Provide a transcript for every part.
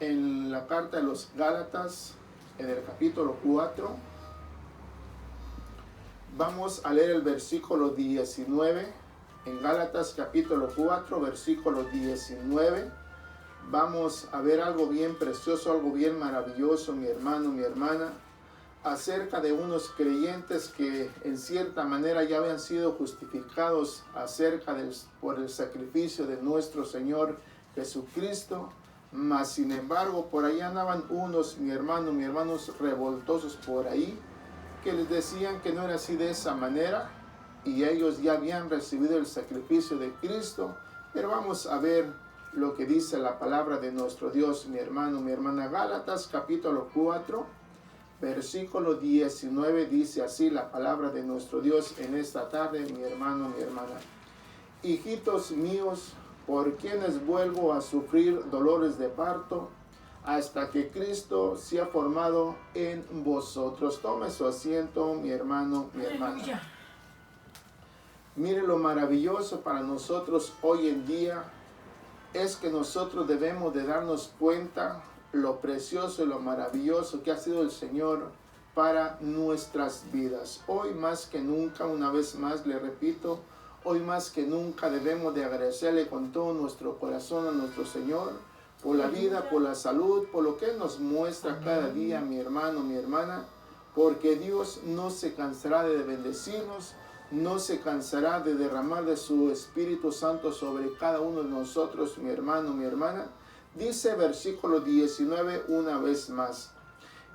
en la carta de los Gálatas, en el capítulo 4. Vamos a leer el versículo 19. En Gálatas capítulo 4, versículo 19. Vamos a ver algo bien precioso, algo bien maravilloso, mi hermano, mi hermana, acerca de unos creyentes que en cierta manera ya habían sido justificados por el sacrificio de nuestro Señor Jesucristo. Mas sin embargo, por ahí andaban unos, mi hermanos revoltosos por ahí, que les decían que no era así de esa manera, y ellos ya habían recibido el sacrificio de Cristo. Pero vamos a ver lo que dice la palabra de nuestro Dios, mi hermano, mi hermana. Gálatas capítulo 4, versículo 19, dice así la palabra de nuestro Dios en esta tarde, mi hermano, mi hermana. Hijitos míos, por quienes vuelvo a sufrir dolores de parto, hasta que Cristo sea formado en vosotros. Tome su asiento, mi hermano, mi hermana. Mire, lo maravilloso para nosotros hoy en día es que nosotros debemos de darnos cuenta lo precioso y lo maravilloso que ha sido el Señor para nuestras vidas. Hoy más que nunca, una vez más le repito, hoy más que nunca debemos de agradecerle con todo nuestro corazón a nuestro Señor por la vida, por la salud, por lo que Él nos muestra cada día, mi hermano, mi hermana, porque Dios no se cansará de bendecirnos, no se cansará de derramar de su Espíritu Santo sobre cada uno de nosotros, mi hermano, mi hermana. Dice versículo 19 una vez más: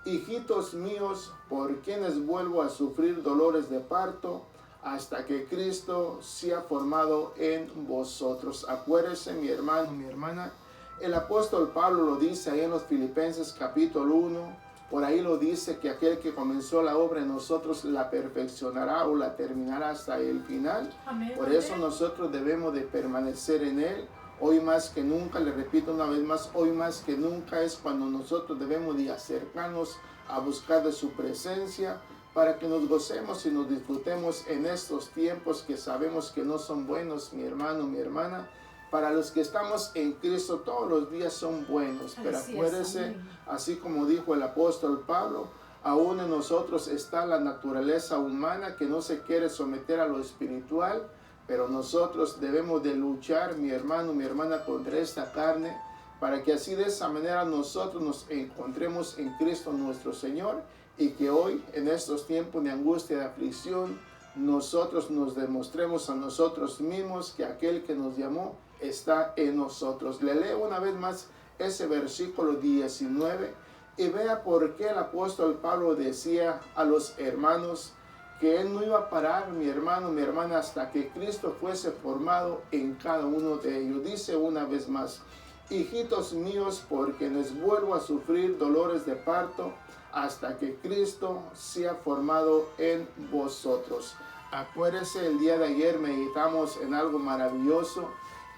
hijitos míos, por quienes vuelvo a sufrir dolores de parto, hasta que Cristo sea formado en vosotros. Acuérdese, mi hermano, mi hermana, el apóstol Pablo lo dice ahí en los Filipenses capítulo 1, por ahí lo dice que aquel que comenzó la obra en nosotros la perfeccionará o la terminará hasta el final. Amén, por eso nosotros debemos de permanecer en Él. Hoy más que nunca, le repito una vez más, hoy más que nunca es cuando nosotros debemos de acercarnos a buscar de su presencia, para que nos gocemos y nos disfrutemos en estos tiempos que sabemos que no son buenos, mi hermano, mi hermana. Para los que estamos en Cristo, todos los días son buenos, pero acuérdese, así como dijo el apóstol Pablo, aún en nosotros está la naturaleza humana que no se quiere someter a lo espiritual, pero nosotros debemos de luchar, mi hermano, mi hermana, contra esta carne, para que así de esa manera nosotros nos encontremos en Cristo nuestro Señor, y que hoy, en estos tiempos de angustia y de aflicción, nosotros nos demostremos a nosotros mismos que aquel que nos llamó está en nosotros. Le leo una vez más ese versículo 19 y vea por qué el apóstol Pablo decía a los hermanos que él no iba a parar, mi hermano, mi hermana, hasta que Cristo fuese formado en cada uno de ellos. Dice una vez más: hijitos míos, por quienes vuelvo a sufrir dolores de parto, hasta que Cristo sea formado en vosotros. Acuérdese, el día de ayer meditamos en algo maravilloso,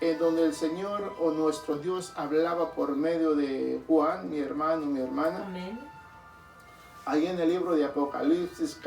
en donde el Señor o nuestro Dios hablaba por medio de Juan, mi hermano, mi hermana. Amén. Ahí en el libro de Apocalipsis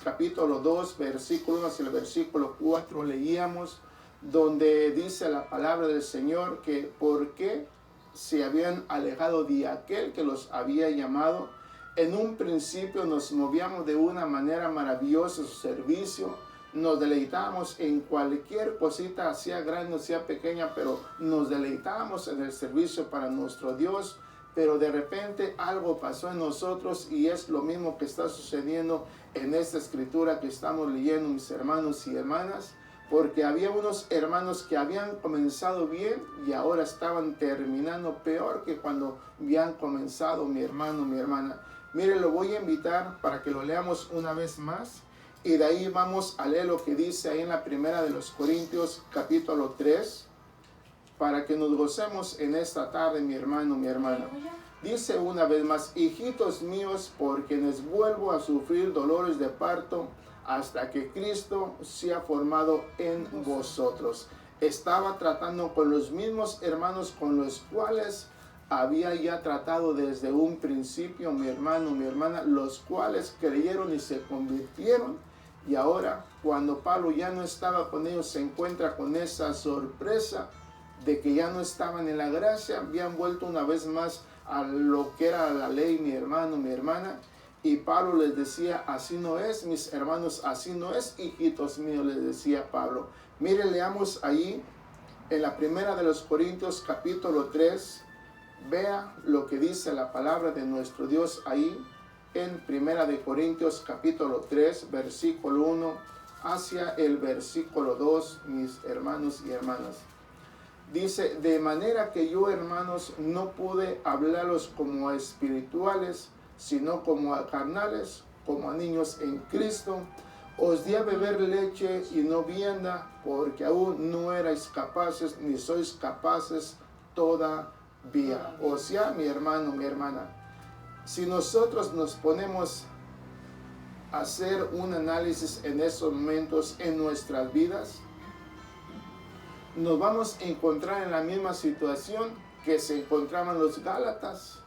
capítulo 2, versículo 1 hacia el versículo 4, leíamos donde dice la palabra del Señor que por qué se habían alejado de aquel que los había llamado. En un principio nos movíamos de una manera maravillosa su servicio, nos deleitamos en cualquier cosita, sea grande o sea pequeña, pero nos deleitamos en el servicio para nuestro Dios. Pero de repente algo pasó en nosotros, y es lo mismo que está sucediendo en esta escritura que estamos leyendo, mis hermanos y hermanas, porque había unos hermanos que habían comenzado bien y ahora estaban terminando peor que cuando habían comenzado, mi hermano, mi hermana. Mire, lo voy a invitar para que lo leamos una vez más, y de ahí vamos a leer lo que dice ahí en la primera de los Corintios capítulo 3, para que nos gocemos en esta tarde, mi hermano, mi hermana. Dice una vez más: hijitos míos, por quienes vuelvo a sufrir dolores de parto, hasta que Cristo sea formado en vosotros. Estaba tratando con los mismos hermanos con los cuales había ya tratado desde un principio, mi hermano, mi hermana, los cuales creyeron y se convirtieron. Y ahora, cuando Pablo ya no estaba con ellos, se encuentra con esa sorpresa de que ya no estaban en la gracia, habían vuelto una vez más a lo que era la ley, mi hermano, mi hermana. Y Pablo les decía, así no es, mis hermanos, así no es, hijitos míos, les decía Pablo. Miren, leamos ahí en la primera de los Corintios, capítulo 3, vea lo que dice la palabra de nuestro Dios ahí, en primera de Corintios, capítulo 3, versículo 1, hacia el versículo 2, mis hermanos y hermanas. Dice, de manera que yo, hermanos, no pude hablaros como a espirituales, sino como a carnales, como a niños en Cristo. Os di a beber leche y no vianda, porque aún no erais capaces, ni sois capaces todavía. O sea, mi hermano, mi hermana, si nosotros nos ponemos a hacer un análisis en esos momentos en nuestras vidas, nos vamos a encontrar en la misma situación que se encontraban los Gálatas.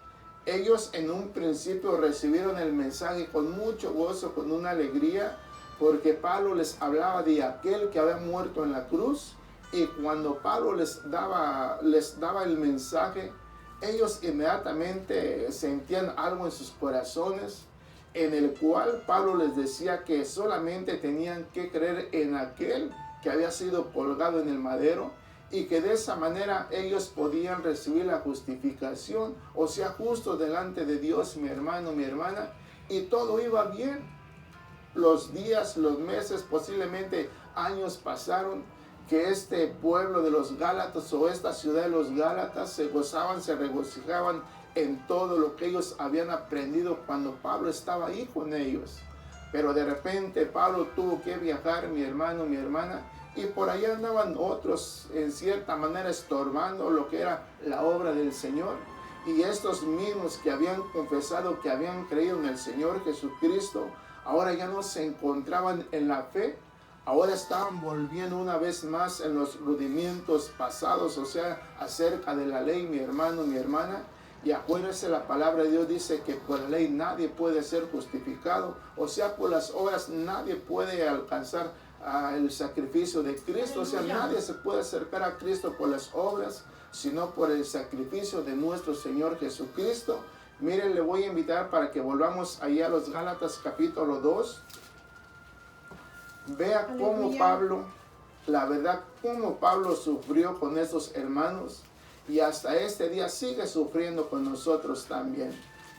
Ellos en un principio recibieron el mensaje con mucho gozo, con una alegría, porque Pablo les hablaba de aquel que había muerto en la cruz. Y cuando Pablo les daba el mensaje, ellos inmediatamente sentían algo en sus corazones, en el cual Pablo les decía que solamente tenían que creer en aquel que había sido colgado en el madero, y que de esa manera ellos podían recibir la justificación, o sea, justo delante de Dios, mi hermano, mi hermana, y todo iba bien. Los días, los meses, posiblemente años pasaron, que este pueblo de los Gálatas o esta ciudad de los Gálatas se gozaban, se regocijaban en todo lo que ellos habían aprendido cuando Pablo estaba ahí con ellos. Pero de repente Pablo tuvo que viajar, mi hermano, mi hermana, y por allá andaban otros en cierta manera estorbando lo que era la obra del Señor. Y estos mismos que habían confesado, que habían creído en el Señor Jesucristo, ahora ya no se encontraban en la fe, ahora estaban volviendo una vez más en los rudimentos pasados, o sea, acerca de la ley, mi hermano, mi hermana. Y acuérdense, la palabra de Dios dice que por la ley nadie puede ser justificado, o sea, por las obras nadie puede alcanzar el sacrificio de Cristo, o sea, nadie se puede acercar a Cristo por las obras, sino por el sacrificio de nuestro Señor Jesucristo. Miren, le voy a invitar para que volvamos ahí a los Gálatas capítulo 2. Vea cómo Pablo, la verdad, cómo Pablo sufrió con esos hermanos, y hasta este día sigue sufriendo con nosotros también.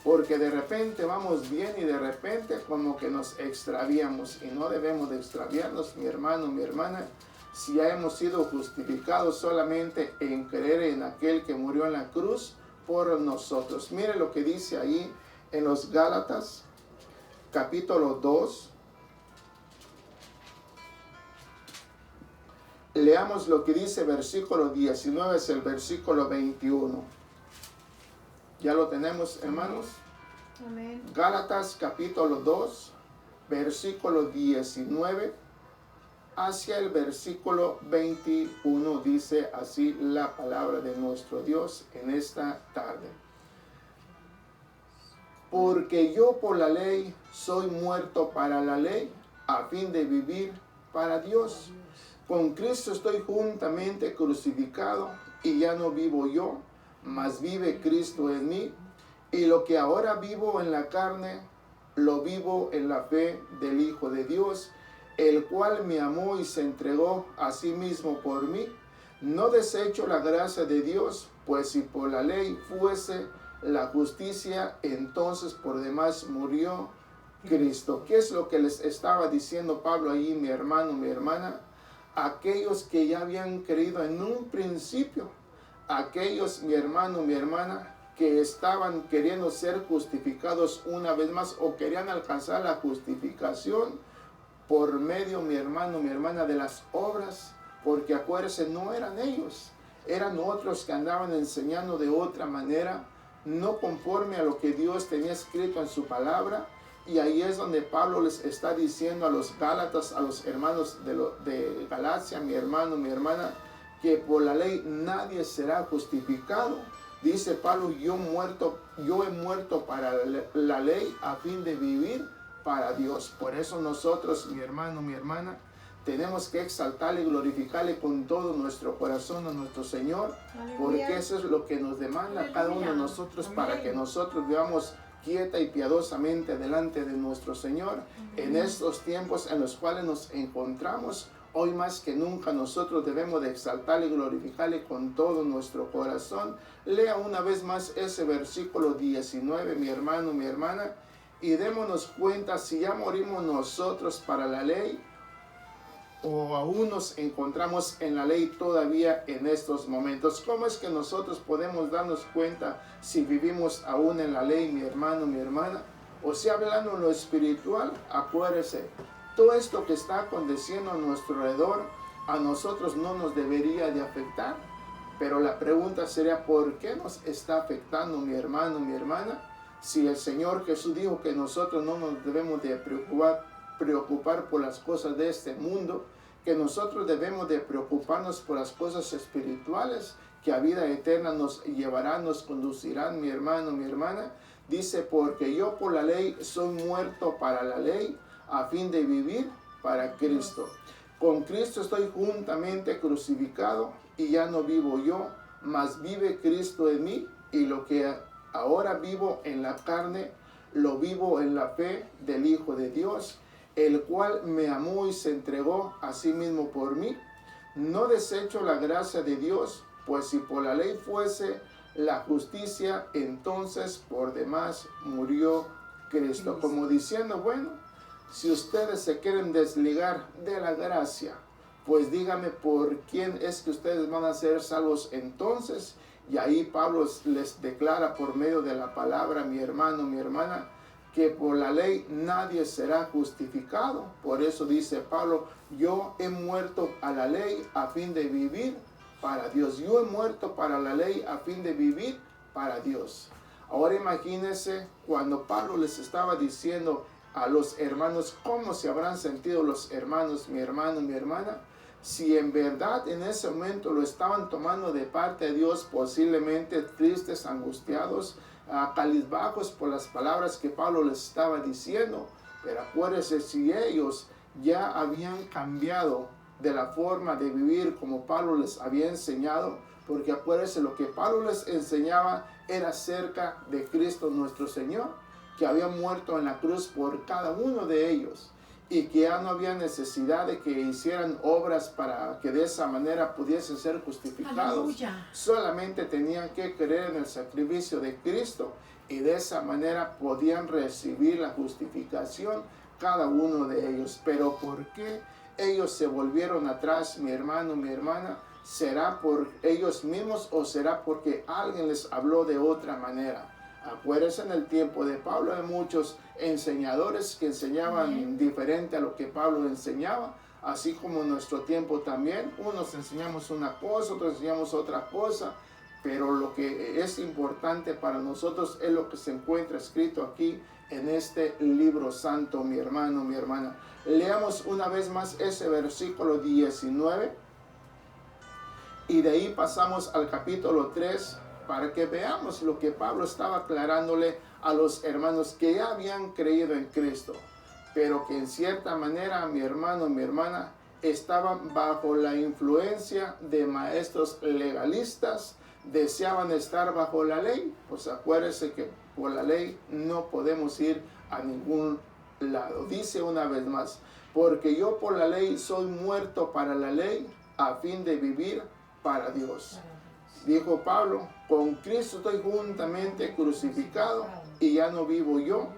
Porque de repente vamos bien y de repente como que nos extraviamos, y no debemos de extraviarnos, mi hermano, mi hermana, si ya hemos sido justificados solamente en creer en aquel que murió en la cruz por nosotros. Mire lo que dice ahí en los Gálatas, capítulo 2. Leamos lo que dice versículo 19, es el versículo 21. ¿Ya lo tenemos, hermanos? Amén. Gálatas capítulo 2, versículo 19 hacia el versículo 21, dice así la palabra de nuestro Dios en esta tarde. Porque yo por la ley soy muerto para la ley, a fin de vivir para Dios. Con Cristo estoy juntamente crucificado, y ya no vivo yo, mas vive Cristo en mí. Y lo que ahora vivo en la carne, lo vivo en la fe del Hijo de Dios, el cual me amó y se entregó a sí mismo por mí. No desecho la gracia de Dios, pues si por la ley fuese la justicia, entonces por demás murió Cristo. ¿Qué es lo que les estaba diciendo Pablo ahí, mi hermano, mi hermana? Aquellos que ya habían creído en un principio, aquellos, mi hermano, mi hermana, que estaban queriendo ser justificados una vez más, o querían alcanzar la justificación por medio, mi hermano, mi hermana, de las obras, porque acuérdense, no eran ellos, eran otros que andaban enseñando de otra manera, no conforme a lo que Dios tenía escrito en su palabra. Y ahí es donde Pablo les está diciendo a los Gálatas, a los hermanos de Galacia, mi hermano, mi hermana, que por la ley nadie será justificado. Dice Pablo, yo he muerto para la ley a fin de vivir para Dios. Por eso nosotros, mi hermano, mi hermana, tenemos que exaltarle y glorificarle con todo nuestro corazón a nuestro Señor, porque eso es lo que nos demanda cada uno de nosotros para que nosotros vivamos quieta y piadosamente delante de nuestro Señor en estos tiempos en los cuales nos encontramos. Hoy más que nunca nosotros debemos de exaltarle y glorificarle con todo nuestro corazón. Lea una vez más ese versículo 19, mi hermano, mi hermana, y démonos cuenta si ya morimos nosotros para la ley o aún nos encontramos en la ley todavía en estos momentos. ¿Cómo es que nosotros podemos darnos cuenta si vivimos aún en la ley, mi hermano, mi hermana? O sea, hablando en lo espiritual, acuérdese, todo esto que está aconteciendo a nuestro alrededor, a nosotros no nos debería de afectar. Pero la pregunta sería, ¿por qué nos está afectando, mi hermano, mi hermana? Si el Señor Jesús dijo que nosotros no nos debemos de preocupar por las cosas de este mundo, que nosotros debemos de preocuparnos por las cosas espirituales que a vida eterna nos llevarán, nos conducirán, mi hermano, mi hermana. Dice, porque yo por la ley soy muerto para la ley, a fin de vivir para Cristo. Con Cristo estoy juntamente crucificado, y ya no vivo yo, mas vive Cristo en mí, y lo que ahora vivo en la carne, lo vivo en la fe del Hijo de Dios, el cual me amó y se entregó a sí mismo por mí. No desecho la gracia de Dios, pues si por la ley fuese la justicia, entonces por demás murió Cristo. Como diciendo, bueno, si ustedes se quieren desligar de la gracia, pues dígame por quién es que ustedes van a ser salvos entonces. Y ahí Pablo les declara por medio de la palabra, mi hermano, mi hermana, que por la ley nadie será justificado. Por eso dice Pablo, yo he muerto a la ley a fin de vivir para Dios. Yo he muerto para la ley a fin de vivir para Dios. Ahora imagínense cuando Pablo les estaba diciendo a los hermanos, ¿cómo se habrán sentido los hermanos, mi hermano, mi hermana? Si en verdad en ese momento lo estaban tomando de parte de Dios, posiblemente tristes, angustiados, cabizbajos por las palabras que Pablo les estaba diciendo. Pero acuérdense, si ellos ya habían cambiado de la forma de vivir como Pablo les había enseñado, porque acuérdense, lo que Pablo les enseñaba era acerca de Cristo nuestro Señor, que había muerto en la cruz por cada uno de ellos, y que ya no había necesidad de que hicieran obras para que de esa manera pudiesen ser justificados. Aleluya. Solamente tenían que creer en el sacrificio de Cristo, y de esa manera podían recibir la justificación cada uno de ellos. Pero ¿por qué ellos se volvieron atrás, mi hermano, mi hermana? ¿Será por ellos mismos o será porque alguien les habló de otra manera? Acuérdense, en el tiempo de Pablo hay muchos enseñadores que enseñaban diferente a lo que Pablo enseñaba, así como en nuestro tiempo también. Unos enseñamos una cosa, otros enseñamos otra cosa, pero lo que es importante para nosotros es lo que se encuentra escrito aquí en este libro santo, mi hermano, mi hermana. Leamos una vez más ese versículo 19 y de ahí pasamos al capítulo 3, para que veamos lo que Pablo estaba aclarándole a los hermanos que ya habían creído en Cristo, pero que en cierta manera, mi hermano, mi hermana, estaban bajo la influencia de maestros legalistas, deseaban estar bajo la ley. Pues acuérdense que por la ley no podemos ir a ningún lado. Dice una vez más, porque yo por la ley soy muerto para la ley, a fin de vivir para Dios. Dijo Pablo, con Cristo estoy juntamente crucificado, y ya no vivo yo,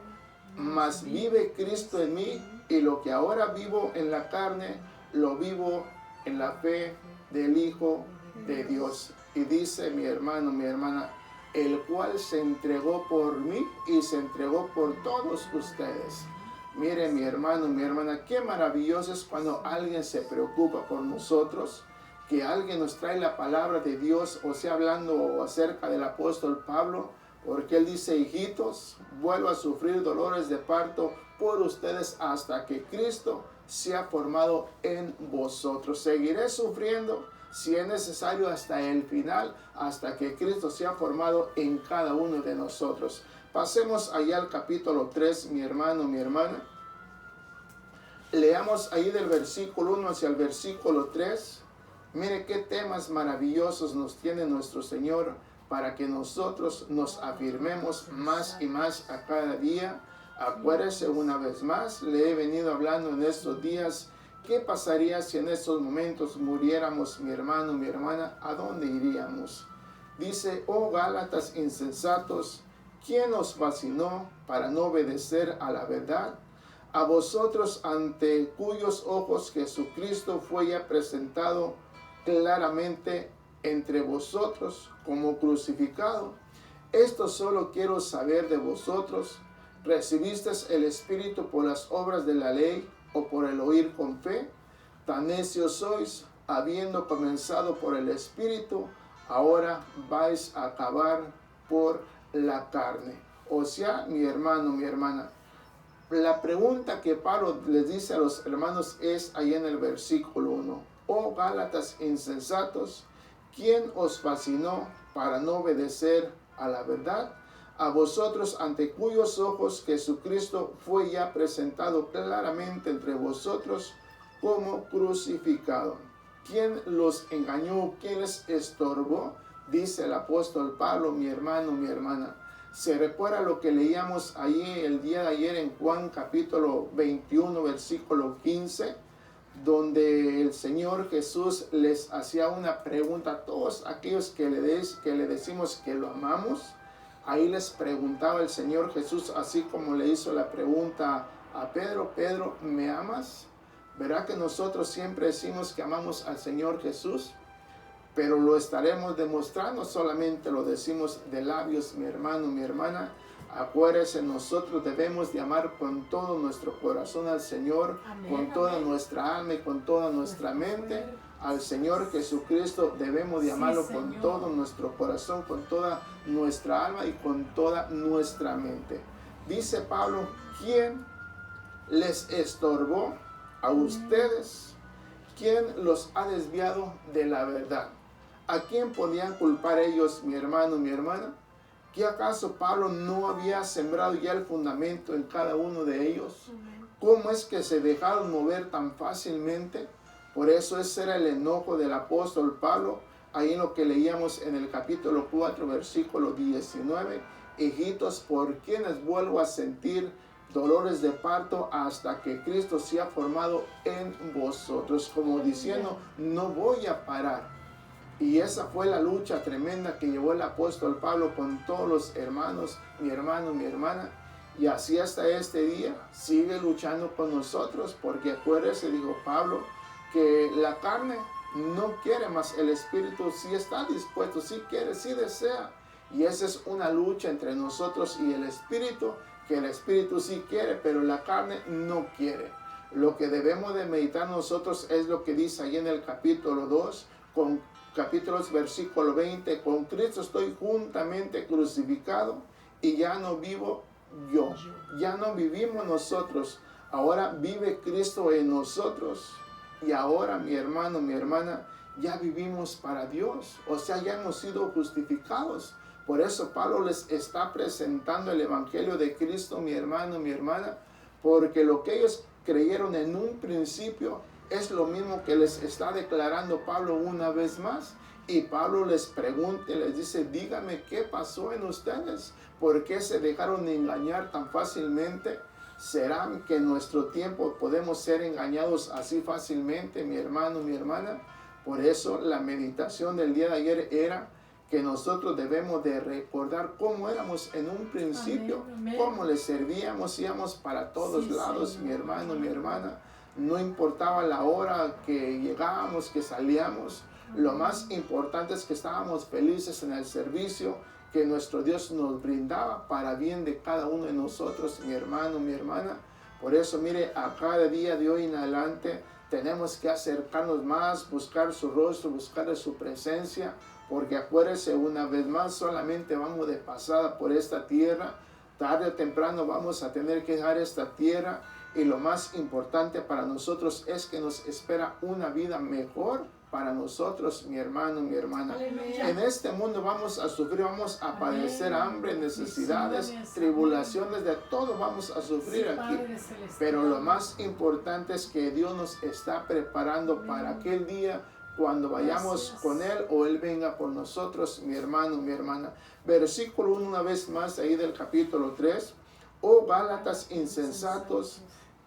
mas vive Cristo en mí, y lo que ahora vivo en la carne, lo vivo en la fe del Hijo de Dios. Y dice mi hermano, mi hermana, el cual se entregó por mí y se entregó por todos ustedes. Mire, mi hermano, mi hermana, qué maravilloso es cuando alguien se preocupa por nosotros, que alguien nos trae la palabra de Dios, o sea, hablando acerca del apóstol Pablo, porque él dice, hijitos, vuelvo a sufrir dolores de parto por ustedes hasta que Cristo sea formado en vosotros. Seguiré sufriendo, si es necesario, hasta el final, hasta que Cristo sea formado en cada uno de nosotros. Pasemos allá al capítulo 3, mi hermano, mi hermana. Leamos ahí del versículo 1 hacia el versículo 3. Mire qué temas maravillosos nos tiene nuestro Señor para que nosotros nos afirmemos más y más a cada día. Acuérdese una vez más, le he venido hablando en estos días, ¿qué pasaría si en estos momentos muriéramos, mi hermano, mi hermana? ¿A dónde iríamos? Dice, oh Gálatas insensatos, ¿quién os fascinó para no obedecer a la verdad? A vosotros ante cuyos ojos Jesucristo fue ya presentado claramente entre vosotros como crucificado. Esto solo quiero saber de vosotros. ¿Recibisteis el Espíritu por las obras de la ley o por el oír con fe? Tan necios sois, habiendo comenzado por el Espíritu, ahora vais a acabar por la carne. O sea, mi hermano, mi hermana, la pregunta que Pablo les dice a los hermanos es ahí en el versículo 1. Oh Gálatas insensatos, ¿quién os fascinó para no obedecer a la verdad? A vosotros ante cuyos ojos Jesucristo fue ya presentado claramente entre vosotros como crucificado. ¿Quién los engañó? ¿Quién les estorbó? Dice el apóstol Pablo, mi hermano, mi hermana. Se recuerda lo que leíamos allí el día de ayer en Juan capítulo 21, versículo 15, donde el Señor Jesús les hacía una pregunta a todos aquellos que le decimos que lo amamos. Ahí les preguntaba el Señor Jesús, así como le hizo la pregunta a Pedro, Pedro, ¿me amas? ¿Verdad que nosotros siempre decimos que amamos al Señor Jesús? Pero lo estaremos demostrando, solamente lo decimos de labios, mi hermano, mi hermana. Acuérdese, nosotros debemos de amar con todo nuestro corazón al Señor, amén, con toda nuestra alma y con toda nuestra mente. Al Señor Jesucristo debemos de amarlo con todo nuestro corazón, con toda nuestra alma y con toda nuestra mente. Dice Pablo, ¿quién les estorbó a ustedes? ¿Quién los ha desviado de la verdad? ¿A quién podían culpar ellos, mi hermano, mi hermana? ¿Que acaso Pablo no había sembrado ya el fundamento en cada uno de ellos? ¿Cómo es que se dejaron mover tan fácilmente? Por eso ese era el enojo del apóstol Pablo, ahí en lo que leíamos en el capítulo 4, versículo 19. Hijitos, por quienes vuelvo a sentir dolores de parto hasta que Cristo sea formado en vosotros, como diciendo, no voy a parar. Y esa fue la lucha tremenda que llevó el apóstol Pablo con todos los hermanos, mi hermano, mi hermana. Y así hasta este día sigue luchando con nosotros, porque acuérdese, dijo Pablo, que la carne no quiere, más el espíritu sí está dispuesto, sí quiere, sí desea. Y esa es una lucha entre nosotros y el espíritu, que el espíritu sí quiere, pero la carne no quiere. Lo que debemos de meditar nosotros es lo que dice ahí en el capítulo 2, versículo 20, con Cristo estoy juntamente crucificado y ya no vivo yo, ya no vivimos nosotros, ahora vive Cristo en nosotros. Y ahora, mi hermano, mi hermana, ya vivimos para Dios, o sea, ya hemos sido justificados. Por eso Pablo les está presentando el evangelio de Cristo, mi hermano, mi hermana, porque lo que ellos creyeron en un principio es lo mismo que les está declarando Pablo una vez más. Y Pablo les pregunta, les dice, dígame qué pasó en ustedes, ¿por qué se dejaron engañar tan fácilmente? ¿Será que en nuestro tiempo podemos ser engañados así fácilmente, mi hermano, mi hermana? Por eso la meditación del día de ayer era que nosotros debemos de recordar cómo éramos en un principio, amén, amén, cómo le servíamos, íbamos para todos lados, Señor, mi hermano, mi hermana. No importaba la hora que llegábamos, que salíamos. Lo más importante es que estábamos felices en el servicio que nuestro Dios nos brindaba para bien de cada uno de nosotros, mi hermano, mi hermana. Por eso, mire, a cada día de hoy en adelante tenemos que acercarnos más, buscar su rostro, buscar su presencia, porque acuérdese, una vez más, solamente vamos de pasada por esta tierra. Tarde o temprano vamos a tener que dejar esta tierra, y lo más importante para nosotros es que nos espera una vida mejor para nosotros, mi hermano, mi hermana. Aleluya. En este mundo vamos a sufrir, vamos a Amén. padecer hambre, necesidades, Bendiciones. tribulaciones, de todo vamos a sufrir Sí, aquí. Padre celestial. Pero lo más importante es que Dios nos está preparando Amén. para aquel día cuando vayamos Gracias. con Él o Él venga por nosotros, mi hermano, mi hermana. Versículo 1 una vez más ahí del capítulo 3. Oh Gálatas insensatos,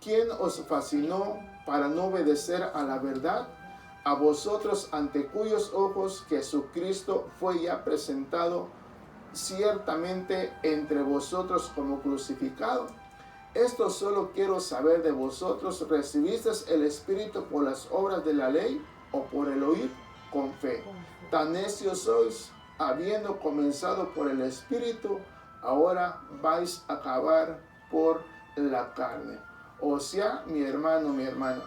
¿quién os fascinó para no obedecer a la verdad? A vosotros ante cuyos ojos Jesucristo fue ya presentado ciertamente entre vosotros como crucificado. Esto solo quiero saber de vosotros, ¿recibisteis el Espíritu por las obras de la ley o por el oír con fe? Tan necios sois, habiendo comenzado por el Espíritu, ahora vais a acabar por la carne. O sea, mi hermano, mi hermana,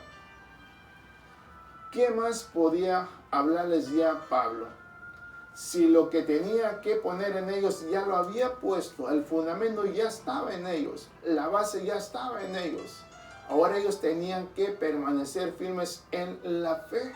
¿qué más podía hablarles ya Pablo? Si lo que tenía que poner en ellos ya lo había puesto, el fundamento ya estaba en ellos, la base ya estaba en ellos. Ahora ellos tenían que permanecer firmes en la fe.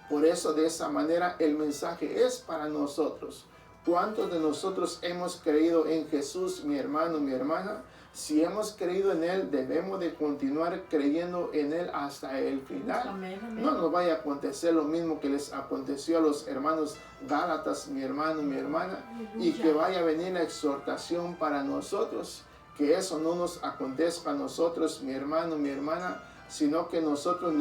Por eso de esa manera el mensaje es para nosotros. ¿Cuántos de nosotros hemos creído en Jesús, mi hermano, mi hermana? Si hemos creído en Él, debemos de continuar creyendo en Él hasta el final. Amén, amén. No nos vaya a acontecer lo mismo que les aconteció a los hermanos Gálatas, mi hermano, mi hermana, y Aleluya. que vaya a venir la exhortación para nosotros, que eso no nos acontezca a nosotros, mi hermano, mi hermana, sino que nosotros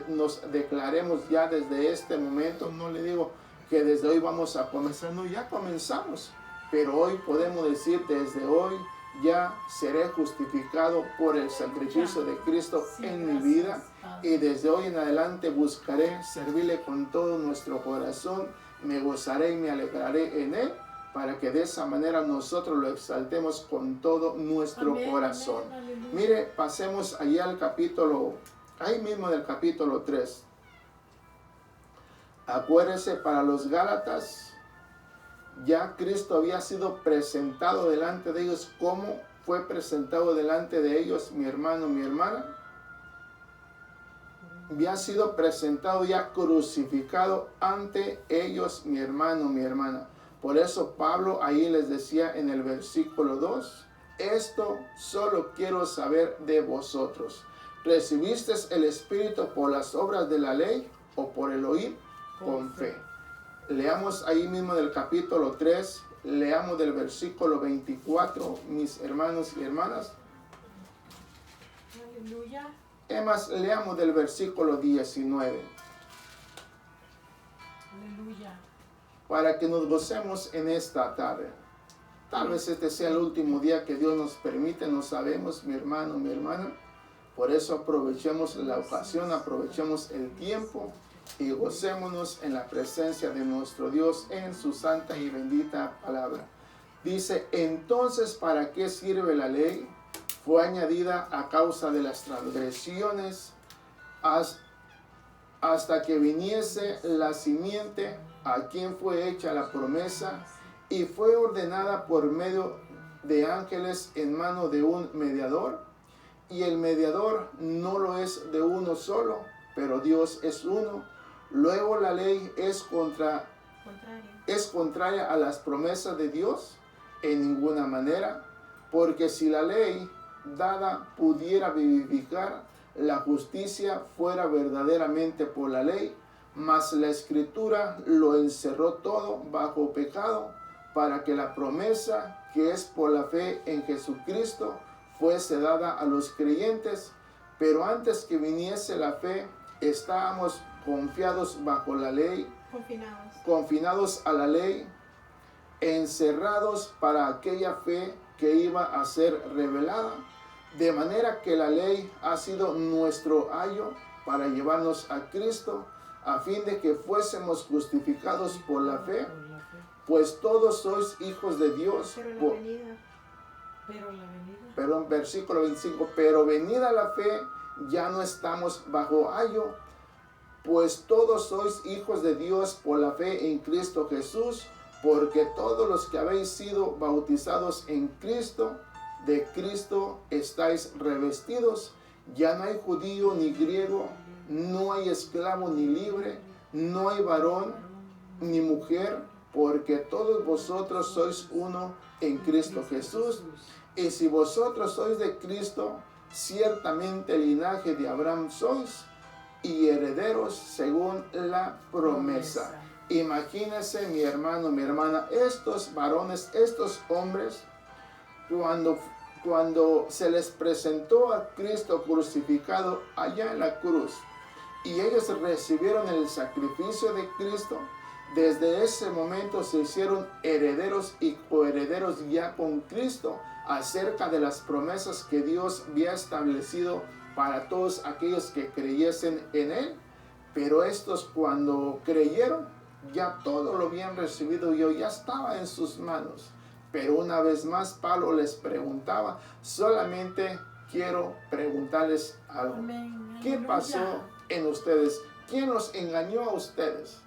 nos declaremos ya desde este momento. No le digo que desde hoy vamos a comenzar, no, ya comenzamos, pero hoy podemos decir desde hoy ya seré justificado por el sacrificio de Cristo Sí, en mi gracias, vida, Padre. y desde hoy en adelante buscaré servirle con todo nuestro corazón, me gozaré y me alegraré en Él, para que de esa manera nosotros lo exaltemos con todo nuestro Amén, corazón. amén, aleluya. Mire, pasemos allá al capítulo, ahí mismo del capítulo 3. Acuérdese, para los Gálatas, ya Cristo había sido presentado delante de ellos. ¿Cómo fue presentado delante de ellos, mi hermano, mi hermana? Había sido presentado ya crucificado ante ellos, mi hermano, mi hermana. Por eso Pablo ahí les decía en el versículo 2, esto solo quiero saber de vosotros. ¿Recibisteis el Espíritu por las obras de la ley o por el oír con fe? Leamos ahí mismo del capítulo 3, leamos del versículo 24, mis hermanos y hermanas. Aleluya. Además, leamos del versículo 19, Aleluya. para que nos gocemos en esta tarde. Tal vez este sea el último día que Dios nos permite, no sabemos, mi hermano, mi hermana. Por eso aprovechemos la ocasión, aprovechemos el tiempo y gocémonos en la presencia de nuestro Dios en su santa y bendita palabra. Dice, entonces, ¿para qué sirve la ley? Fue añadida a causa de las transgresiones hasta que viniese la simiente a quien fue hecha la promesa, y fue ordenada por medio de ángeles en mano de un mediador. Y el mediador no lo es de uno solo, pero Dios es uno. Luego la ley es contraria a las promesas de Dios en ninguna manera, porque si la ley dada pudiera vivificar, la justicia fuera verdaderamente por la ley, mas la Escritura lo encerró todo bajo pecado, para que la promesa que es por la fe en Jesucristo fuese dada a los creyentes. Pero antes que viniese la fe, estábamos confiados bajo la ley, confinados a la ley, encerrados para aquella fe que iba a ser revelada. De manera que la ley ha sido nuestro ayo para llevarnos a Cristo, a fin de que fuésemos justificados por la fe. Pues todos sois hijos de Dios. Perdón, versículo 25. Pero venida la fe, ya no estamos bajo ayo, pues todos sois hijos de Dios por la fe en Cristo Jesús, porque todos los que habéis sido bautizados en Cristo, de Cristo estáis revestidos. Ya no hay judío ni griego, no hay esclavo ni libre, no hay varón ni mujer, porque todos vosotros sois uno en Cristo Jesús. Y si vosotros sois de Cristo, ciertamente el linaje de Abraham sois, y herederos según la promesa. Imagínense, mi hermano, mi hermana, estos varones, estos hombres, cuando se les presentó a Cristo crucificado allá en la cruz, y ellos recibieron el sacrificio de Cristo, desde ese momento se hicieron herederos y coherederos ya con Cristo acerca de las promesas que Dios había establecido para todos aquellos que creyesen en Él. Pero estos, cuando creyeron, ya todo lo habían recibido, ya estaba en sus manos. Pero una vez más Pablo les preguntaba, solamente quiero preguntarles algo. ¿Qué pasó en ustedes? ¿Quién los engañó a ustedes?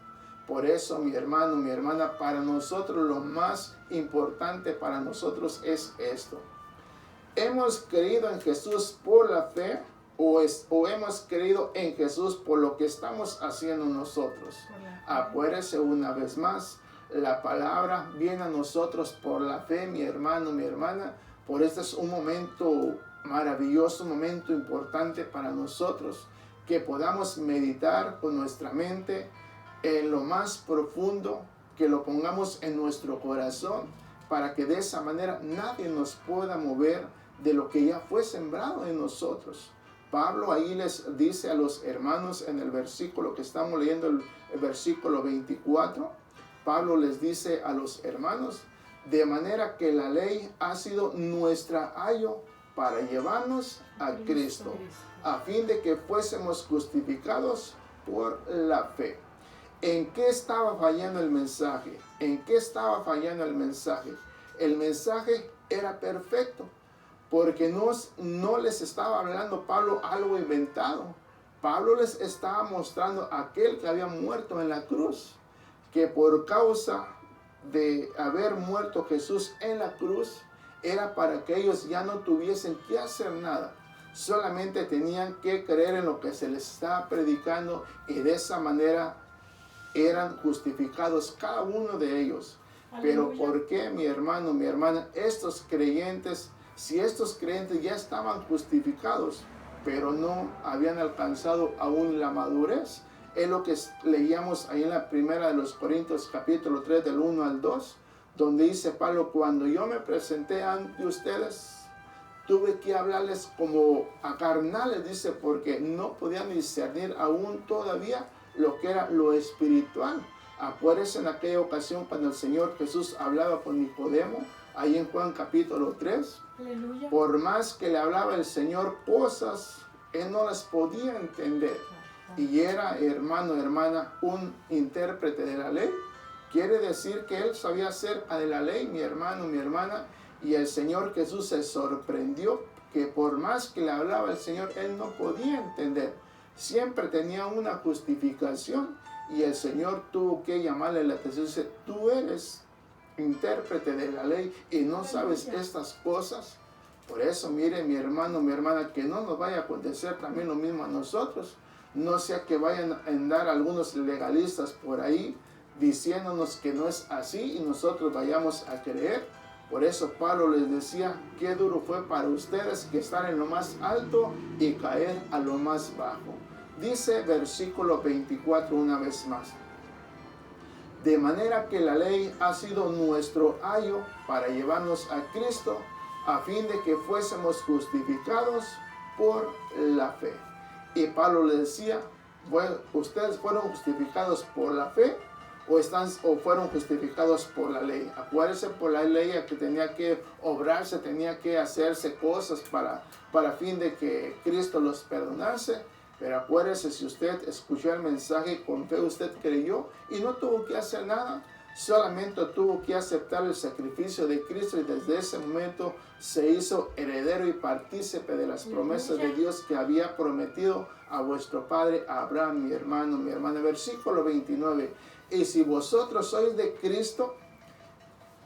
Por eso, mi hermano, mi hermana, para nosotros lo más importante para nosotros es esto. ¿Hemos creído en Jesús por la fe o hemos creído en Jesús por lo que estamos haciendo nosotros? Acuérdese una vez más, la palabra viene a nosotros por la fe, mi hermano, mi hermana. Por este es un momento maravilloso, un momento importante para nosotros, que podamos meditar con nuestra mente en lo más profundo, que lo pongamos en nuestro corazón, para que de esa manera nadie nos pueda mover de lo que ya fue sembrado en nosotros. Pablo ahí les dice a los hermanos en el versículo que estamos leyendo, el versículo 24, Pablo les dice a los hermanos, de manera que la ley ha sido nuestra ayo para llevarnos a Cristo, a fin de que fuésemos justificados por la fe. ¿En qué estaba fallando el mensaje? ¿En qué estaba fallando el mensaje? El mensaje era perfecto, porque no les estaba hablando Pablo algo inventado. Pablo les estaba mostrando a aquel que había muerto en la cruz, que por causa de haber muerto Jesús en la cruz, era para que ellos ya no tuviesen que hacer nada. Solamente tenían que creer en lo que se les estaba predicando, y de esa manera eran justificados cada uno de ellos. Aleluya. Pero ¿por qué, mi hermano, mi hermana, estos creyentes, si estos creyentes ya estaban justificados, pero no habían alcanzado aún la madurez? Es lo que leíamos ahí en la primera de los Corintios capítulo 3 del 1 al 2, donde dice Pablo, cuando yo me presenté ante ustedes, tuve que hablarles como a carnales, dice, porque no podían discernir aún todavía lo que era lo espiritual. Acuérdense en aquella ocasión cuando el Señor Jesús hablaba con Nicodemo, ahí en Juan capítulo 3. Aleluya. Por más que le hablaba el Señor cosas, él no las podía entender. Y era, hermano, hermana, un intérprete de la ley. Quiere decir que él sabía acerca de la ley, mi hermano, mi hermana. Y el Señor Jesús se sorprendió que por más que le hablaba el Señor, él no podía entender. Siempre tenía una justificación, y el Señor tuvo que llamarle la atención. Dice, tú eres intérprete de la ley y no sabes estas cosas. Por eso, mire, mi hermano, mi hermana, que no nos vaya a acontecer también lo mismo a nosotros. No sea que vayan a andar algunos legalistas por ahí diciéndonos que no es así y nosotros vayamos a creer. Por eso Pablo les decía, qué duro fue para ustedes que están en lo más alto y caer a lo más bajo. Dice versículo 24 una vez más. De manera que la ley ha sido nuestro ayo para llevarnos a Cristo, a fin de que fuésemos justificados por la fe. Y Pablo le decía, bueno, ¿ustedes fueron justificados por la fe o fueron justificados por la ley? Acuérdense, por la ley que tenía que obrarse, tenía que hacerse cosas para fin de que Cristo los perdonase. Pero acuérdese, si usted escuchó el mensaje con fe, usted creyó y no tuvo que hacer nada. Solamente tuvo que aceptar el sacrificio de Cristo, y desde ese momento se hizo heredero y partícipe de las promesas de Dios que había prometido a vuestro padre Abraham, mi hermano, mi hermana. Versículo 29. Y si vosotros sois de Cristo,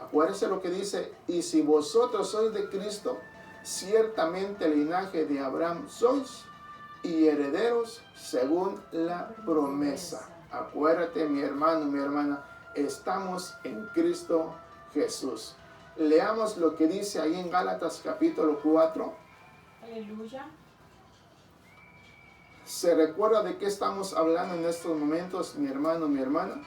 acuérdense lo que dice, y si vosotros sois de Cristo, ciertamente el linaje de Abraham sois, y herederos según la promesa. Acuérdate, mi hermano, mi hermana, estamos en Cristo Jesús. Leamos lo que dice ahí en Gálatas capítulo 4. Aleluya. ¿Se recuerda de qué estamos hablando en estos momentos, mi hermano, mi hermana?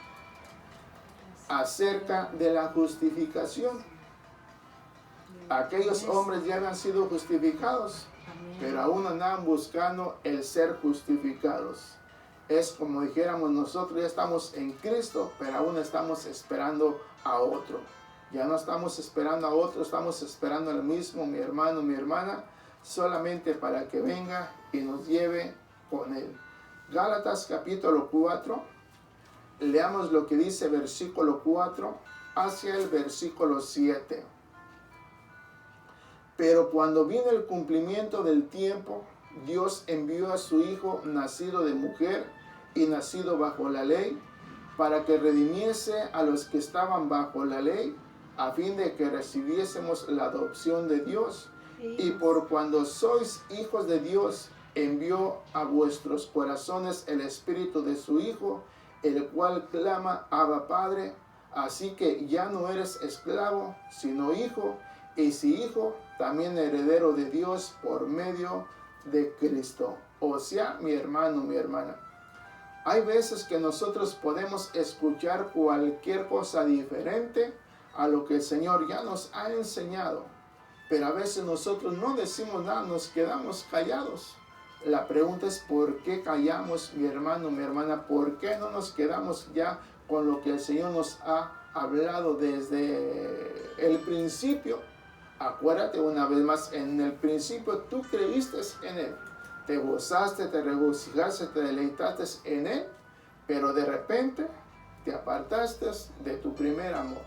Acerca de la justificación. Aquellos hombres ya habían sido justificados, pero aún andaban buscando el ser justificados. Es como dijéramos, nosotros ya estamos en Cristo, pero aún estamos esperando a otro. Ya no estamos esperando a otro, estamos esperando al mismo, mi hermano, mi hermana, solamente para que venga y nos lleve con él. Gálatas capítulo 4, leamos lo que dice versículo 4 hacia el versículo 7. Pero cuando vino el cumplimiento del tiempo, Dios envió a su Hijo, nacido de mujer y nacido bajo la ley, para que redimiese a los que estaban bajo la ley, a fin de que recibiésemos la adopción de Dios. Y por cuando sois hijos de Dios, envió a vuestros corazones el Espíritu de su Hijo, el cual clama, Abba Padre. Así que ya no eres esclavo, sino hijo, y si hijo, también heredero de Dios por medio de Cristo. O sea, mi hermano, mi hermana, hay veces que nosotros podemos escuchar cualquier cosa diferente a lo que el Señor ya nos ha enseñado, pero a veces nosotros no decimos nada, nos quedamos callados. La pregunta es, ¿por qué callamos, mi hermano, mi hermana? ¿Por qué no nos quedamos ya con lo que el Señor nos ha hablado desde el principio? Acuérdate una vez más, en el principio tú creíste en Él, te gozaste, te regocijaste, te deleitaste en Él, pero de repente te apartaste de tu primer amor.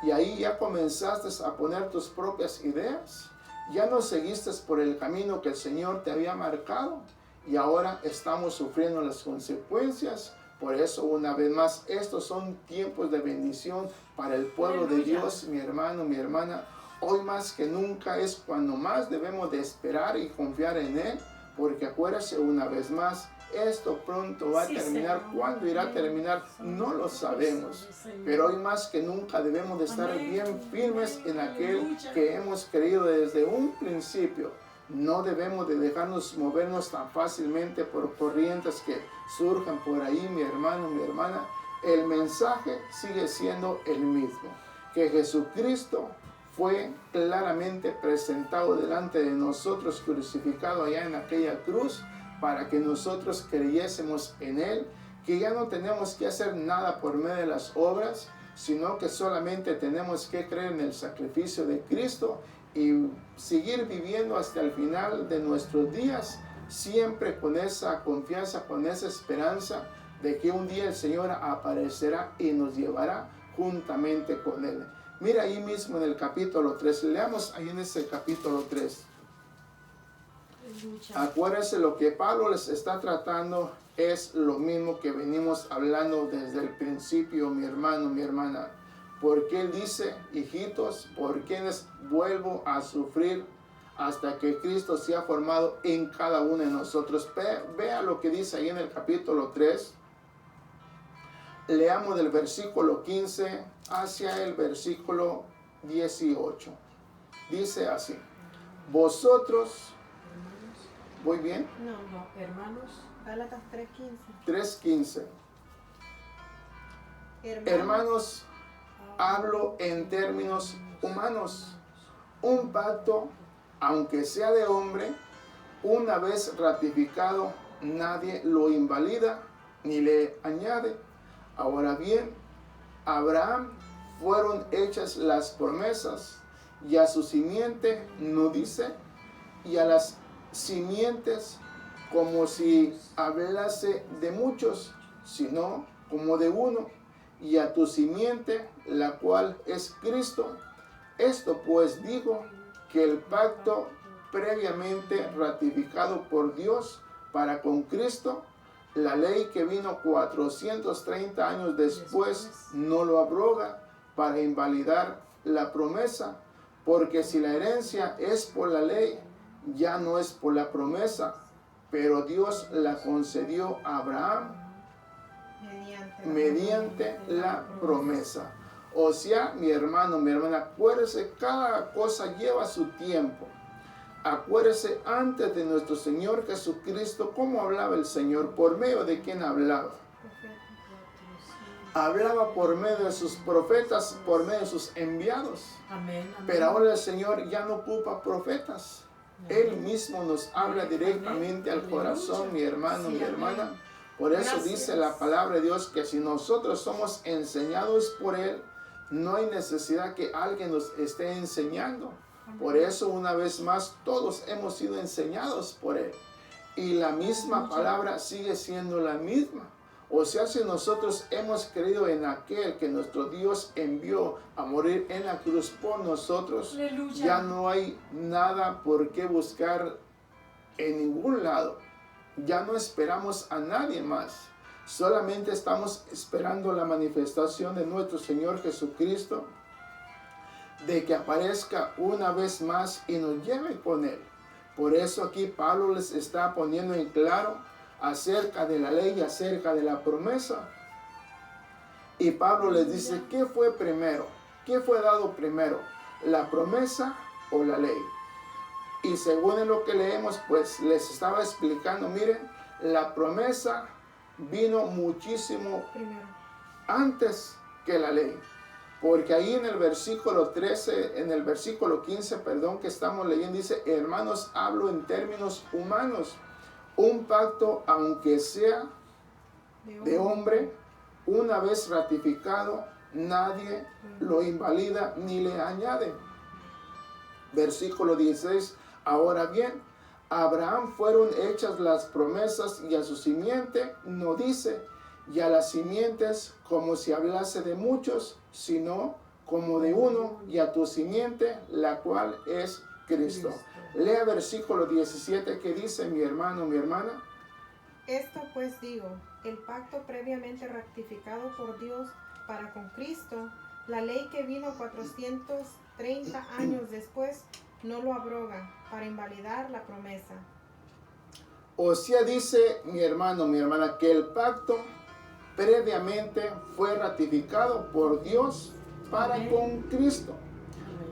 Y ahí ya comenzaste a poner tus propias ideas, ya no seguiste por el camino que el Señor te había marcado, y ahora estamos sufriendo las consecuencias. Por eso, una vez más, estos son tiempos de bendición para el pueblo de Dios, mi hermano, mi hermana. Hoy más que nunca es cuando más debemos de esperar y confiar en Él, porque acuérdese una vez más, esto pronto va a terminar. ¿Cuándo irá a terminar? No lo sabemos. Pero hoy más que nunca debemos de estar bien firmes en aquel que hemos creído desde un principio. No debemos de dejarnos movernos tan fácilmente por corrientes que surjan por ahí, mi hermano, mi hermana. El mensaje sigue siendo el mismo, que Jesucristo fue claramente presentado delante de nosotros, crucificado allá en aquella cruz, para que nosotros creyésemos en Él, que ya no tenemos que hacer nada por medio de las obras, sino que solamente tenemos que creer en el sacrificio de Cristo y seguir viviendo hasta el final de nuestros días, siempre con esa confianza, con esa esperanza de que un día el Señor aparecerá y nos llevará juntamente con Él. Mira ahí mismo en el capítulo 3, leamos ahí en ese capítulo 3. Acuérdense, lo que Pablo les está tratando es lo mismo que venimos hablando desde el principio, mi hermano, mi hermana. Porque él dice, hijitos, por quienes vuelvo a sufrir hasta que Cristo sea formado en cada uno de nosotros. Vea lo que dice ahí en el capítulo 3. Leamos del versículo 15 hacia el versículo 18. Dice así: vosotros, ¿voy bien? No, hermanos, Gálatas 3:15. 3:15. Hermanos, hablo en términos humanos. Un pacto, aunque sea de hombre, una vez ratificado, nadie lo invalida ni le añade. Ahora bien, a Abraham fueron hechas las promesas, y a su simiente, no dice, y a las simientes, como si hablase de muchos, sino como de uno, y a tu simiente, la cual es Cristo. Esto pues digo, que el pacto previamente ratificado por Dios para con Cristo, la ley que vino 430 años después no lo abroga para invalidar la promesa, porque si la herencia es por la ley, ya no es por la promesa, pero Dios la concedió a Abraham mediante la promesa. O sea, mi hermano, mi hermana, acuérdese, cada cosa lleva su tiempo. Acuérdese antes de nuestro Señor Jesucristo, cómo hablaba el Señor, por medio de quién hablaba. Hablaba por medio de sus profetas, por medio de sus enviados. Amén, amén. Pero ahora el Señor ya no ocupa profetas. Él mismo nos habla directamente al corazón, mi hermano, mi hermana. Por eso dice la palabra de Dios que si nosotros somos enseñados por Él, no hay necesidad que alguien nos esté enseñando. Por eso, una vez más, todos hemos sido enseñados por Él. Y la misma palabra sigue siendo la misma. O sea, si nosotros hemos creído en aquel que nuestro Dios envió a morir en la cruz por nosotros, Aleluya. ya no hay nada por qué buscar en ningún lado. Ya no esperamos a nadie más. Solamente estamos esperando la manifestación de nuestro Señor Jesucristo, de que aparezca una vez más y nos lleve con Él. Por eso aquí Pablo les está poniendo en claro acerca de la ley y acerca de la promesa. Y Pablo les dice, ¿qué fue primero? ¿Qué fue dado primero? ¿La promesa o la ley? Y según lo que leemos, pues les estaba explicando, miren, la promesa vino muchísimo antes que la ley. Porque ahí en el versículo 13, en el versículo 15, perdón, que estamos leyendo, dice, hermanos, hablo en términos humanos. Un pacto, aunque sea de hombre, una vez ratificado, nadie lo invalida ni le añade. Versículo 16, ahora bien, a Abraham fueron hechas las promesas y a su simiente no dice, y a las simientes como si hablase de muchos, sino como de uno, y a tu simiente, la cual es Cristo. Lea versículo 17 que dice, mi hermano, mi hermana. Esto pues digo, el pacto previamente ratificado por Dios para con Cristo, la ley que vino 430 años después, no lo abroga para invalidar la promesa. O sea, dice mi hermano, mi hermana, que el pacto previamente fue ratificado por Dios para con Cristo.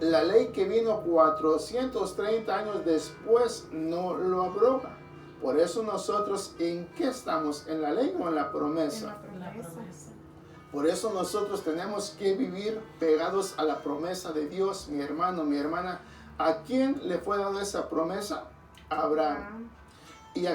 La ley que vino 430 años después no lo abroga. Por eso nosotros, ¿en qué estamos? ¿En la ley o en la promesa? En la promesa. Por eso nosotros tenemos que vivir pegados a la promesa de Dios, mi hermano, mi hermana. ¿A quién le fue dada esa promesa? A Abraham. ¿Y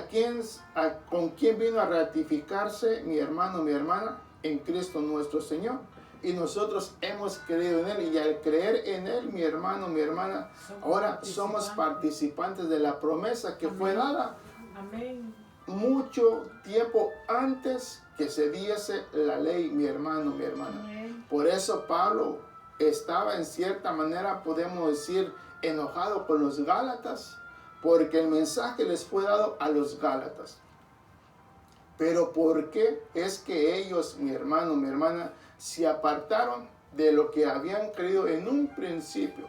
con quién vino a ratificarse, mi hermano, mi hermana? En Cristo nuestro Señor. Y nosotros hemos creído en Él. Y al creer en Él, mi hermano, mi hermana, ahora somos participantes de la promesa que fue dada. Amén. Mucho tiempo antes que se diese la ley, mi hermano, mi hermana. Amén. Por eso Pablo estaba en cierta manera, podemos decir, enojado con los Gálatas, porque el mensaje les fue dado a los Gálatas. Pero ¿por qué es que ellos, mi hermano, mi hermana, se apartaron de lo que habían creído en un principio?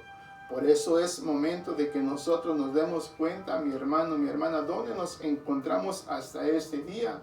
Por eso es momento de que nosotros nos demos cuenta, mi hermano, mi hermana, dónde nos encontramos hasta este día.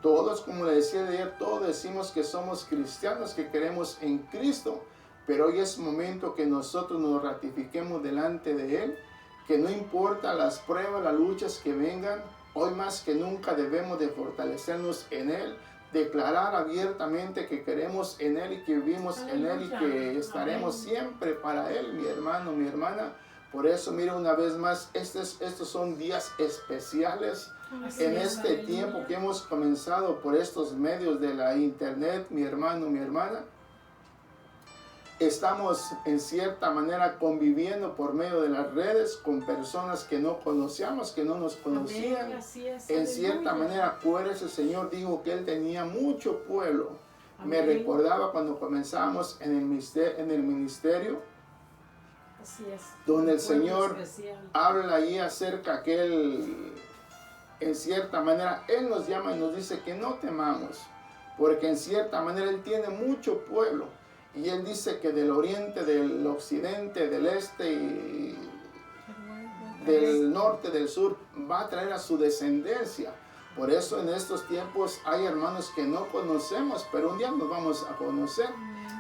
Todos, como le decía de ayer, todos decimos que somos cristianos, que creemos en Cristo, pero hoy es momento que nosotros nos ratifiquemos delante de Él, que no importa las pruebas, las luchas que vengan, hoy más que nunca debemos de fortalecernos en Él, declarar abiertamente que creemos en Él y que vivimos en Él y que estaremos siempre para Él, mi hermano, mi hermana. Por eso, mira, una vez más, estos son días especiales. En este tiempo que hemos comenzado por estos medios de la internet, mi hermano, mi hermana, estamos en cierta manera conviviendo por medio de las redes con personas que no conocíamos, que no nos conocían. En cierta manera, acuérdese, el Señor dijo que Él tenía mucho pueblo. Me recordaba cuando comenzamos en el ministerio, Así es. donde el Señor habla ahí acerca que Él, en cierta manera, Él nos llama y nos dice que no temamos, porque en cierta manera Él tiene mucho pueblo. Y Él dice que del oriente, del occidente, del este y del norte, del sur, va a traer a su descendencia. Por eso en estos tiempos hay hermanos que no conocemos, pero un día nos vamos a conocer.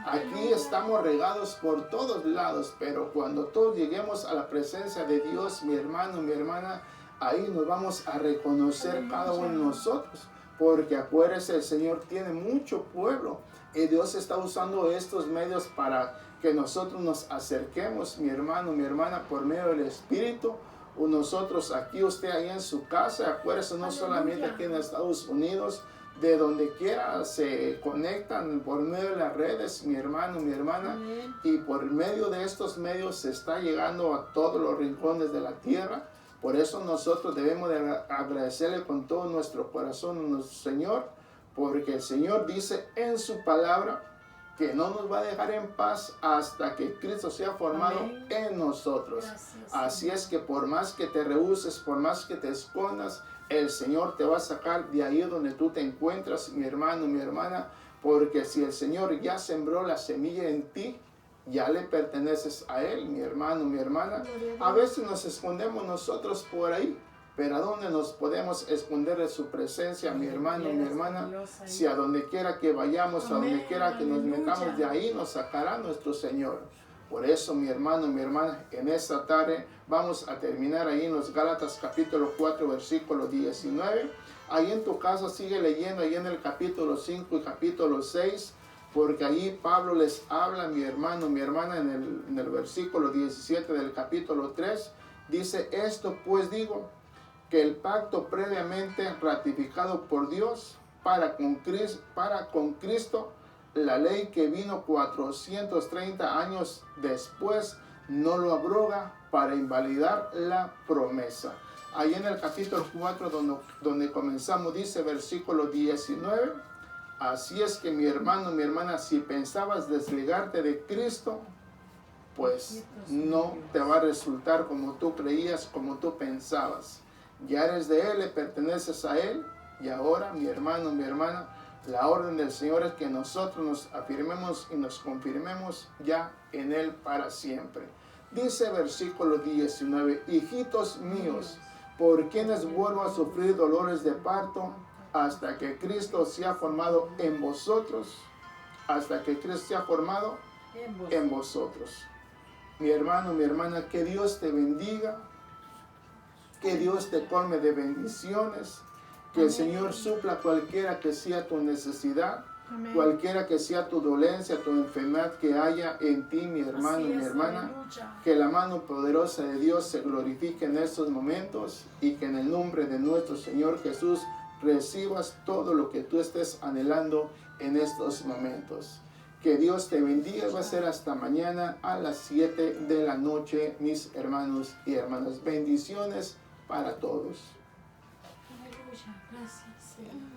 Aquí estamos regados por todos lados, pero cuando todos lleguemos a la presencia de Dios, mi hermano, mi hermana, ahí nos vamos a reconocer cada uno de nosotros. Porque acuérdese, el Señor tiene mucho pueblo y Dios está usando estos medios para que nosotros nos acerquemos, mi hermano, mi hermana, por medio del Espíritu. O nosotros aquí, usted ahí en su casa, acuérdese, no solamente aquí en Estados Unidos, de donde quiera se conectan por medio de las redes, mi hermano, mi hermana, y por medio de estos medios se está llegando a todos los rincones de la tierra. Por eso nosotros debemos de agradecerle con todo nuestro corazón a nuestro Señor, porque el Señor dice en su palabra que no nos va a dejar en paz hasta que Cristo sea formado en nosotros. Gracias, Así es que por más que te rehuses, por más que te escondas, el Señor te va a sacar de ahí donde tú te encuentras, mi hermano, mi hermana, porque si el Señor ya sembró la semilla en ti, ya le perteneces a Él, mi hermano, mi hermana. A veces nos escondemos nosotros por ahí, pero ¿a dónde nos podemos esconder de su presencia, mi hermano, mi hermana? Si a donde quiera que vayamos, a donde quiera que nos metamos, de ahí nos sacará nuestro Señor. Por eso, mi hermano, mi hermana, en esta tarde vamos a terminar ahí en los Gálatas capítulo 4, versículo 19. Ahí en tu casa sigue leyendo, ahí en el capítulo 5 y capítulo 6, porque ahí Pablo les habla, mi hermano, mi hermana, en el versículo 17 del capítulo 3, dice: esto pues digo, que el pacto previamente ratificado por Dios para con Cristo, la ley que vino 430 años después, no lo abroga para invalidar la promesa. Ahí en el capítulo 4 donde comenzamos, dice versículo 19, así es que mi hermano, mi hermana, si pensabas desligarte de Cristo, pues no te va a resultar como tú creías, como tú pensabas. Ya eres de Él, le perteneces a Él, y ahora, mi hermano, mi hermana, la orden del Señor es que nosotros nos afirmemos y nos confirmemos ya en Él para siempre. Dice versículo 19, hijitos míos, por quienes vuelvo a sufrir dolores de parto, hasta que Cristo sea formado en vosotros, hasta que Cristo sea formado en vosotros. Mi hermano, mi hermana, que Dios te bendiga, que Dios te colme de bendiciones, que el Señor supla cualquiera que sea tu necesidad, cualquiera que sea tu dolencia, tu enfermedad que haya en ti, mi hermano, mi hermana. Que la mano poderosa de Dios se glorifique en estos momentos y que en el nombre de nuestro Señor Jesús recibas todo lo que tú estés anhelando en estos momentos. Que Dios te bendiga. Va a ser hasta mañana a las 7 de la noche, mis hermanos y hermanas. Bendiciones para todos. Aleluya, gracias, Señor.